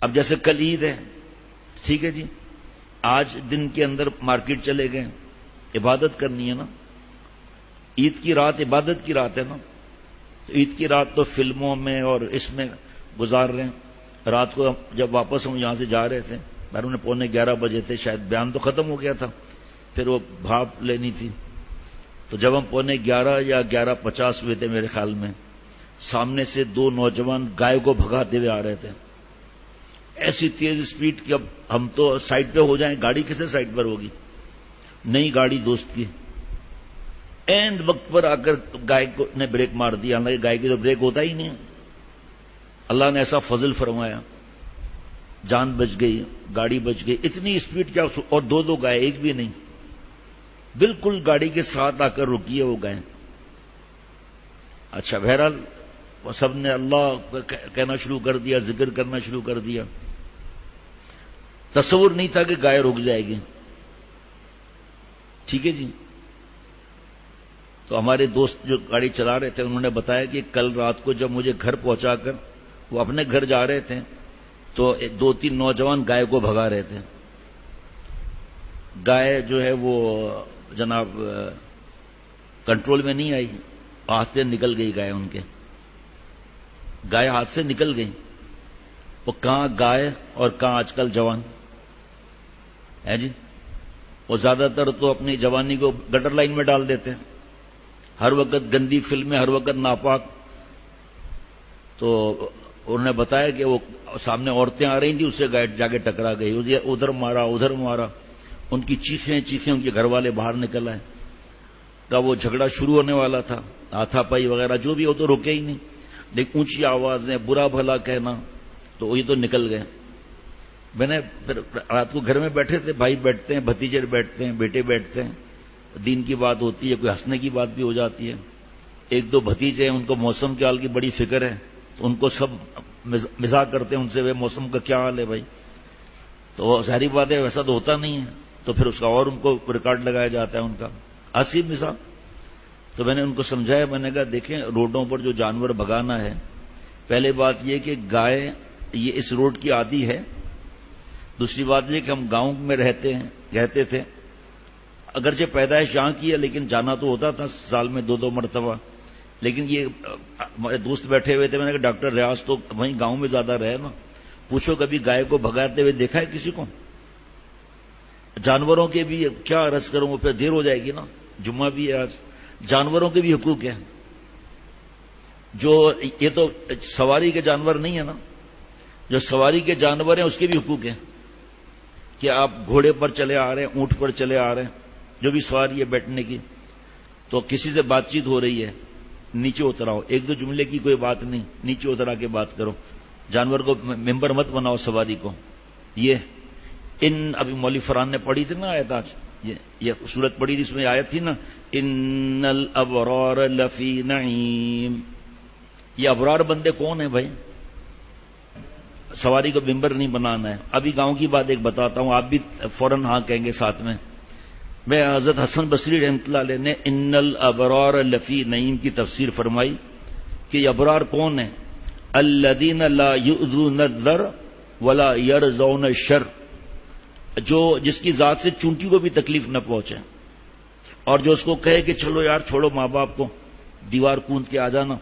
اب جیسے کل عید ہے، ٹھیک ہے جی، آج دن کے اندر مارکیٹ چلے گئے، عبادت کرنی ہے نا، عید کی رات عبادت کی رات ہے نا، تو عید کی رات تو فلموں میں اور اس میں گزار رہے ہیں۔ رات کو جب واپس ہم یہاں سے جا رہے تھے، بیرون 11:15 بجے تھے، شاید بیان تو ختم ہو گیا تھا، پھر وہ بھاپ لینی تھی، تو جب ہم 11:15 یا 11:50 ہوئے تھے میرے خیال میں، سامنے سے 2 نوجوان گائے کو بھگاتے ہوئے آ رہے تھے، ایسی تیز اسپیڈ کہ اب ہم تو سائڈ پہ ہو جائیں، گاڑی کسے سائڈ پر ہوگی، نئی گاڑی دوست کی، اینڈ وقت پر آ کر گائے کو نے بریک مار دیا، حالانکہ گائے کی تو بریک ہوتا ہی نہیں، اللہ نے ایسا فضل فرمایا، جان بچ گئی، گاڑی بچ گئی، اتنی اسپیڈ کیا، اور 2 گائے، ایک بھی نہیں، بالکل گاڑی کے ساتھ آ کر رکی ہے وہ گائے۔ اچھا بہرحال سب نے اللہ کہنا شروع کر دیا، ذکر کرنا شروع کر دیا، تصور نہیں تھا کہ گائے رک جائے گی، ٹھیک ہے جی۔ تو ہمارے دوست جو گاڑی چلا رہے تھے انہوں نے بتایا کہ کل رات کو جب مجھے گھر پہنچا کر وہ اپنے گھر جا رہے تھے تو 2-3 نوجوان گائے کو بھگا رہے تھے، گائے جو ہے وہ جناب کنٹرول میں نہیں آئی، ہاتھ سے نکل گئی گائے، ان کے گائے ہاتھ سے نکل گئی، وہ کہاں گائے اور کہاں آج کل جوان ہے جی، وہ زیادہ تر تو اپنی جوانی کو گٹر لائن میں ڈال دیتے ہیں، ہر وقت گندی فلمیں، ہر وقت ناپاک۔ تو انہوں نے بتایا کہ وہ سامنے عورتیں آ رہی تھیں، اس سے گائے جا کے ٹکرا گئی، ادھر مارا ادھر مارا، ان کی چیخیں ان کے گھر والے باہر نکل آئے، کہ وہ جھگڑا شروع ہونے والا تھا، ہاتھا پائی وغیرہ جو بھی، وہ تو رکے ہی نہیں، لیکن اونچی آوازیں، برا بھلا کہنا، تو یہ تو نکل گئے۔ میں نے پھر رات کو گھر میں بیٹھے تھے، بھائی بیٹھتے ہیں، بھتیجے بیٹھتے ہیں، بیٹے بیٹھتے ہیں، دین کی بات ہوتی ہے، کوئی ہنسنے کی بات بھی ہو جاتی ہے۔ 1-2 بھتیجے ہیں، ان کو موسم کے حال کی بڑی فکر ہے، تو ان کو سب مزاح کرتے ہیں ان سے، وہ موسم کا کیا حال ہے بھائی، تو ظاہری بات ہے ویسا تو ہوتا نہیں ہے، تو پھر اس کا اور ان کو ریکارڈ لگایا جاتا ہے ان کا ہنسی مزاح۔ تو میں نے ان کو سمجھایا، میں نے کہا دیکھیں روڈوں پر جو جانور بھگانا ہے، پہلے بات یہ کہ گائے یہ اس روڈ کی عادی ہے، دوسری بات یہ کہ ہم گاؤں میں رہتے تھے، اگرچہ پیدائش یہاں کی ہے لیکن جانا تو ہوتا تھا سال میں 2 مرتبہ، لیکن یہ ہمارے دوست بیٹھے ہوئے تھے، میں نے کہا ڈاکٹر ریاض تو وہیں گاؤں میں زیادہ رہے نا، پوچھو کبھی گائے کو بھگاتے ہوئے دیکھا ہے کسی کو؟ جانوروں کے بھی کیا عرض کروں، وہ پھر دیر ہو جائے گی نا، جمعہ بھی ہے آج، جانوروں کے بھی حقوق ہیں، جو یہ تو سواری کے جانور نہیں ہے نا، جو سواری کے جانور ہیں اس کے بھی حقوق ہیں، کہ آپ گھوڑے پر چلے آ رہے ہیں، اونٹ پر چلے آ رہے ہیں، جو بھی سواری ہے بیٹھنے کی، تو کسی سے بات چیت ہو رہی ہے، نیچے اتراؤ، 1-2 جملے کی کوئی بات نہیں، نیچے اترا کے بات کرو، جانور کو ممبر مت بناؤ سواری کو۔ یہ ابھی مولوی فرحان نے پڑھی تھی نا آیت، آج یہ سورت پڑھی تھی، اس میں آیت تھی نا، ان الابرار لفی نعیم، یہ ابرار بندے کون ہیں بھائی؟ سواری کو ممبر نہیں بنانا ہے۔ ابھی گاؤں کی بات ایک بتاتا ہوں، آپ بھی فوراً ہاں کہیں گے ساتھ میں حضرت حسن بصری رحمۃ اللہ علیہ نے ان الابرار لفی نعیم کی تفسیر فرمائی کہ یہ ابرار کون ہیں؟ الذین لا یؤذون الذر ولا یرضون الشر، جو جس کی ذات سے چونٹی کو بھی تکلیف نہ پہنچے، اور جو اس کو کہے کہ چلو یار چھوڑو ماں باپ کو، دیوار کوند کے آ جانا،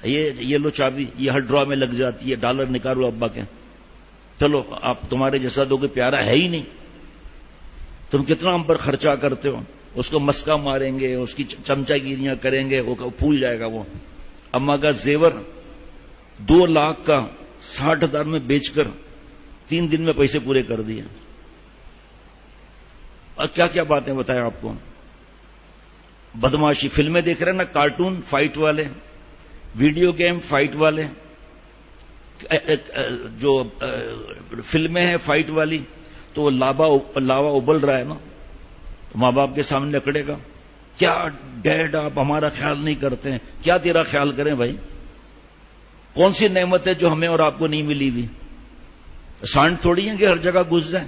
یہ لو چابی، یہ ہر ڈرا میں لگ جاتی ہے، ڈالر نکالو ابا کے، چلو آپ تمہارے جیسا تو کوئی پیارا ہے ہی نہیں، تم کتنا ہم پر خرچہ کرتے ہو، اس کو مسکا ماریں گے، اس کی چمچا گیریاں کریں گے، وہ پھول جائے گا۔ وہ اما کا زیور 2 لاکھ کا 60,000 میں بیچ کر 3 دن میں پیسے پورے کر دیے، اور کیا کیا باتیں بتائیں آپ کو، بدماشی، فلمیں دیکھ رہے ہیں نا، کارٹون فائٹ والے، ویڈیو گیم فائٹ والے، جو فلمیں ہیں فائٹ والی، تو لاوا ابل رہا ہے نا، تو ماں باپ کے سامنے اکڑے گا، کیا ڈیڈ آپ ہمارا خیال نہیں کرتے ہیں؟ کیا تیرا خیال کریں بھائی؟ کون سی نعمت ہے جو ہمیں اور آپ کو نہیں ملی ہوئی؟ سانڈ تھوڑی ہیں کہ ہر جگہ گھس جائیں۔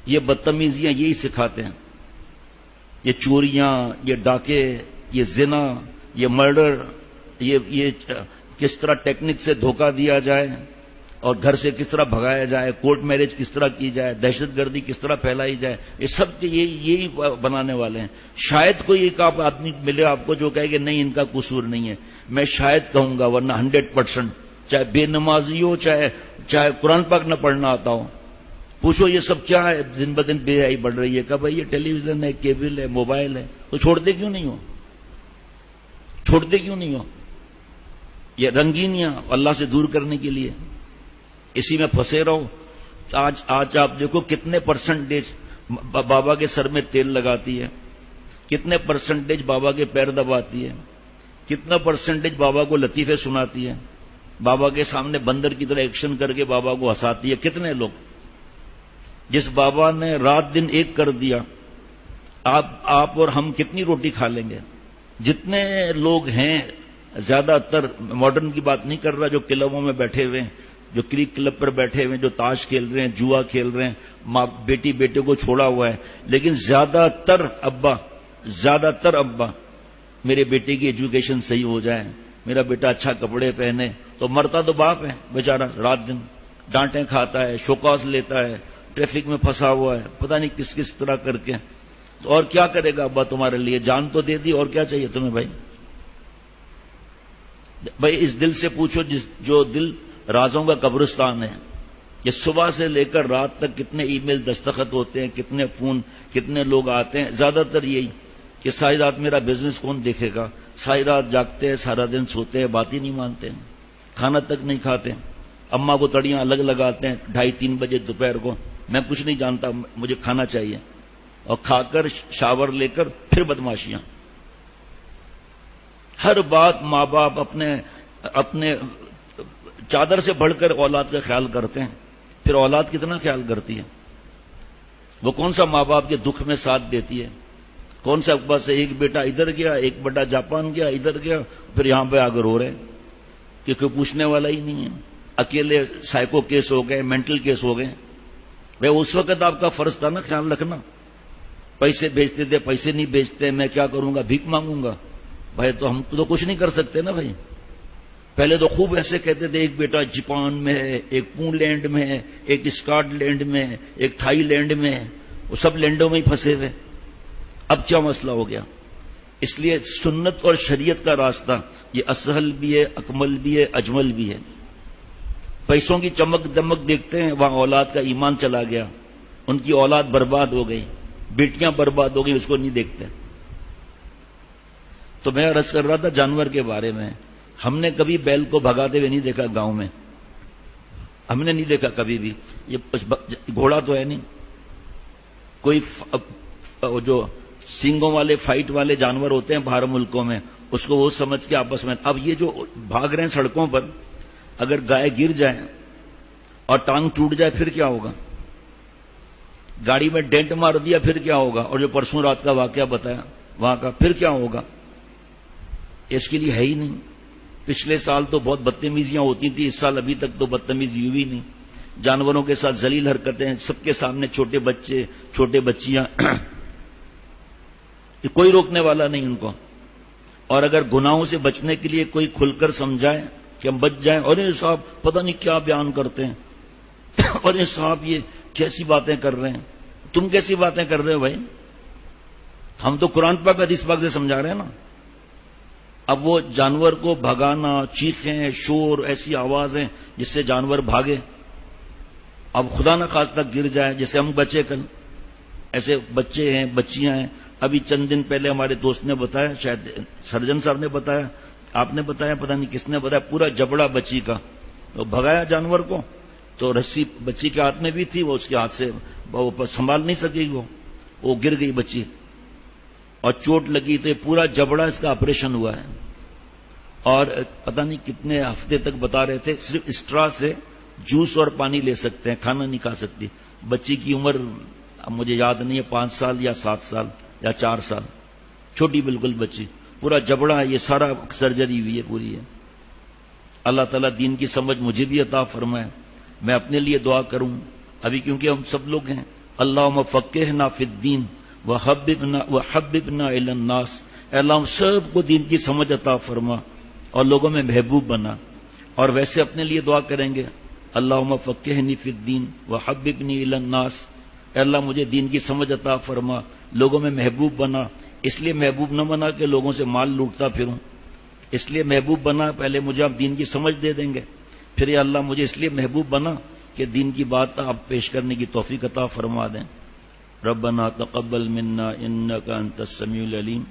یہ بدتمیزیاں یہی سکھاتے ہیں، یہ چوریاں، یہ ڈاکے، یہ زنا، یہ مرڈر، یہ کس طرح ٹیکنک سے دھوکہ دیا جائے، اور گھر سے کس طرح بھگایا جائے، کورٹ میرج کس طرح کی جائے، دہشت گردی کس طرح پھیلائی جائے، یہ سب کے یہی بنانے والے ہیں. شاید کوئی ایک آدمی ملے آپ کو جو کہے کہ نہیں ان کا قصور نہیں ہے. میں شاید کہوں گا، ورنہ 100%، چاہے بے نمازی ہو، چاہے قرآن پاک نہ پڑھنا آتا ہو. پوچھو یہ سب کیا ہے، دن بدن بے حیائی بڑھ رہی ہے. کہ بھائی یہ ٹیلی ویژن ہے، کیبل ہے، موبائل ہے، تو چھوڑتے کیوں نہیں ہو؟ چھوڑتے کیوں نہیں ہو؟ یہ رنگینیاں اللہ سے دور کرنے کے لیے اسی میں پھنسے رہو. آج آپ دیکھو کتنے پرسنٹیج بابا کے سر میں تیل لگاتی ہے، کتنے پرسنٹیج بابا کے پیر دباتی ہے، کتنا پرسنٹیج بابا کو لطیفے سناتی ہے، بابا کے سامنے بندر کی طرح ایکشن کر کے بابا کو ہنساتی ہے. کتنے لوگ، جس بابا نے رات دن ایک کر دیا، آپ اور ہم کتنی روٹی کھا لیں گے؟ جتنے لوگ ہیں زیادہ تر، ماڈرن کی بات نہیں کر رہا، جو کلبوں میں بیٹھے ہوئے ہیں، جو کرک کلب پر بیٹھے ہوئے ہیں، جو تاش کھیل رہے ہیں، جوا کھیل رہے ہیں، ماں بیٹی بیٹے کو چھوڑا ہوا ہے، لیکن زیادہ تر ابا میرے بیٹے کی ایجوکیشن صحیح ہو جائے، میرا بیٹا اچھا کپڑے پہنے. تو مرتا تو باپ ہے بیچارہ، رات دن ڈانٹیں کھاتا ہے، شوکاز لیتا ہے، ٹریفک میں پھنسا ہوا ہے، پتہ نہیں کس طرح کر کے. اور کیا کرے گا ابا تمہارے لیے؟ جان تو دے دی، اور کیا چاہیے تمہیں بھائی؟ اس دل سے پوچھو جو دل رازوں کا قبرستان ہے، کہ صبح سے لے کر رات تک کتنے ای میل دستخط ہوتے ہیں، کتنے فون، کتنے لوگ آتے ہیں. زیادہ تر یہی کہ ساری رات میرا بزنس کون دیکھے گا، ساری رات جاگتے ہیں، سارا دن سوتے ہیں، بات ہی نہیں مانتے، کھانا تک نہیں کھاتے. اماں کو تڑیاں الگ لگاتے ہیں 2:30-3 بجے دوپہر کو، میں کچھ نہیں جانتا، مجھے کھانا چاہیے، اور کھا کر شاور لے کر پھر بدماشیاں. ہر بات ماں باپ اپنے چادر سے بڑھ کر اولاد کا خیال کرتے ہیں. پھر اولاد کتنا خیال کرتی ہے؟ وہ کون سا ماں باپ کے دکھ میں ساتھ دیتی ہے؟ کون سا ابا سے ایک بیٹا ادھر گیا، ایک بیٹا جاپان گیا، ادھر گیا، پھر یہاں پہ آگر ہو رہے کہ کوئی پوچھنے والا ہی نہیں ہے. اکیلے سائیکو کیس ہو گئے، مینٹل کیس ہو گئے. بھائی اس وقت آپ کا فرض تھا نا خیال رکھنا. پیسے بھیجتے تھے، پیسے نہیں بھیجتے، میں کیا کروں گا، بھیک مانگوں گا. بھائی تو ہم تو کچھ نہیں کر سکتے نا بھائی. پہلے تو خوب ایسے کہتے تھے، ایک بیٹا جاپان میں ہے، ایک پولینڈ میں ہے، ایک اسکاٹ لینڈ میں ہے، ایک تھائی لینڈ میں ہے، وہ سب لینڈوں میں ہی پھنسے ہوئے. اب کیا مسئلہ ہو گیا؟ اس لیے سنت اور شریعت کا راستہ یہ اسہل بھی ہے، اکمل بھی ہے، اجمل بھی ہے. پیسوں کی چمک دمک دیکھتے ہیں، وہاں اولاد کا ایمان چلا گیا، ان کی اولاد برباد ہو گئی، بیٹیاں برباد ہو گئی، اس کو نہیں دیکھتے. تو میں عرض کر رہا تھا جانور کے بارے میں، ہم نے کبھی بیل کو بھگاتے ہوئے نہیں دیکھا گاؤں میں، ہم نے نہیں دیکھا کبھی بھی. یہ گھوڑا تو ہے نہیں، کوئی جو سینگوں والے فائٹ والے جانور ہوتے ہیں باہر ملکوں میں، اس کو وہ سمجھ کے آپس میں. اب یہ جو بھاگ رہے ہیں سڑکوں پر، اگر گائے گر جائے اور ٹانگ ٹوٹ جائے پھر کیا ہوگا؟ گاڑی میں ڈینٹ مار دیا پھر کیا ہوگا؟ اور جو پرسوں رات کا واقعہ بتایا وہاں کا، پھر کیا ہوگا؟ اس کے لیے ہے ہی نہیں. پچھلے سال تو بہت بدتمیزیاں ہوتی تھی، اس سال ابھی تک تو بدتمیزی ہوئی نہیں. جانوروں کے ساتھ ذلیل حرکتیں، سب کے سامنے چھوٹے بچے، چھوٹے بچیاں، کوئی روکنے والا نہیں ان کو. اور اگر گناہوں سے بچنے کے لیے کوئی کھل کر سمجھائے کہ ہم بچ جائیں، اور یہ صاحب پتہ نہیں کیا بیان کرتے ہیں، اور یہ صاحب یہ کیسی باتیں کر رہے ہیں. تم کیسی باتیں کر رہے ہو بھائی؟ ہم تو قرآن پاک حدیث پاک سے سمجھا رہے ہیں نا. اب وہ جانور کو بھگانا، چیخیں، شور، ایسی آوازیں جس سے جانور بھاگے. اب خدا نہ خواستہ گر جائے، جیسے ہم بچے کل، ایسے بچے ہیں، بچیاں ہیں. ابھی چند دن پہلے ہمارے دوست نے بتایا، شاید سرجن صاحب نے بتایا، آپ نے بتایا، پتہ نہیں کس نے بتایا، پورا جبڑا بچی کا. تو بھگایا جانور کو، تو رسی بچی کے ہاتھ میں بھی تھی، وہ اس کے ہاتھ سے وہ سنبھال نہیں سکی، وہ گر گئی بچی، اور چوٹ لگی. تو پورا جبڑا اس کا آپریشن ہوا ہے. اور پتہ نہیں کتنے ہفتے تک بتا رہے تھے صرف اسٹرا سے جوس اور پانی لے سکتے ہیں، کھانا نہیں کھا سکتی. بچی کی عمر اب مجھے یاد نہیں ہے، 5 سال یا 7 سال یا 4 سال، چھوٹی بالکل بچی. پورا جبڑا، یہ سارا سرجری ہوئی ہے پوری ہے. اللہ تعالیٰ دین کی سمجھ مجھے بھی عطا فرمائے. میں اپنے لیے دعا کروں ابھی، کیونکہ ہم سب لوگ ہیں. اللہم فقہنا فی الدین وحببنا الی الناس. اے اللہ ہم سب کو دین کی سمجھ عطا فرما اور لوگوں میں محبوب بنا. اور ویسے اپنے لیے دعا کریں گے، اللہم فقہنی فی الدین وحببنی الی الناس، اے اللہ مجھے دین کی سمجھ عطا فرما، لوگوں میں محبوب بنا، اس لیے محبوب نہ بنا کہ لوگوں سے مال لوٹتا پھروں، اس لیے محبوب بنا پہلے مجھے آپ دین کی سمجھ دے دیں گے، پھر یا اللہ مجھے اس لیے محبوب بنا کہ دین کی بات آپ پیش کرنے کی توفیق عطا فرما دیں۔ ربنا تقبل منا انک انت السمیع العلیم